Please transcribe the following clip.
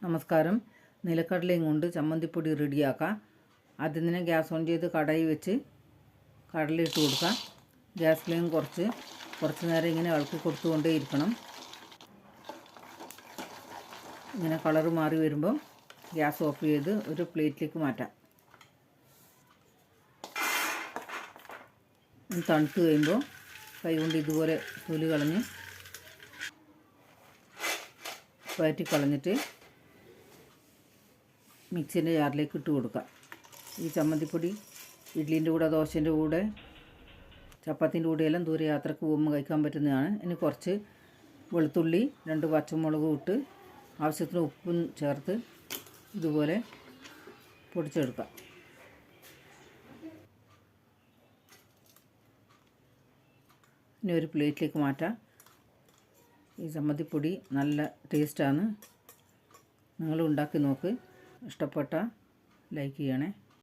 നമസ്കാരം. നിലക്കടലയും കൊണ്ട് ചമ്മന്തിപ്പൊടി റെഡിയാക്കാം. ആദ്യം തന്നെ ഗ്യാസ് ഓൺ ചെയ്ത് കടായി വെച്ച് കടലയിട്ട് കൊടുക്കാം. ഗ്യാസ് ഫ്ലെയിം കുറച്ച് നേരം ഇങ്ങനെ ഇളക്കി കൊടുത്തുകൊണ്ടേ ഇരിക്കണം. ഇങ്ങനെ കളറ് മാറി വരുമ്പോൾ ഗ്യാസ് ഓഫ് ചെയ്ത് ഒരു പ്ലേറ്റിലേക്ക് മാറ്റാം. തണുത്ത് കഴിയുമ്പോൾ കൈ കൊണ്ട് ഇതുപോലെ തൊലി കളഞ്ഞ് വഴറ്റി കളഞ്ഞിട്ട് മിക്സിൻ്റെ ജാറിലേക്ക് ഇട്ട് കൊടുക്കാം. ഈ ചമ്മന്തിപ്പൊടി ഇഡ്ഡലിൻ്റെ കൂടെ, ദോശേൻ്റെ കൂടെ, ചപ്പാത്തിൻ്റെ കൂടെയെല്ലാം ദൂരെ യാത്രക്ക് പോകുമ്പോൾ കഴിക്കാൻ പറ്റുന്നതാണ്. ഇനി കുറച്ച് വെളുത്തുള്ളി, 2 പച്ചമുളകും ഇട്ട് ആവശ്യത്തിന് ഉപ്പും ചേർത്ത് ഇതുപോലെ പൊടിച്ചെടുക്കാം. ഇനി ഒരു പ്ലേറ്റിലേക്ക് മാറ്റാം. ഈ ചമ്മന്തിപ്പൊടി നല്ല ടേസ്റ്റാണ്. നിങ്ങൾ ഉണ്ടാക്കി നോക്ക്. ഇഷ്ടപ്പെട്ടാൽ ലൈക്ക് ചെയ്യണേ.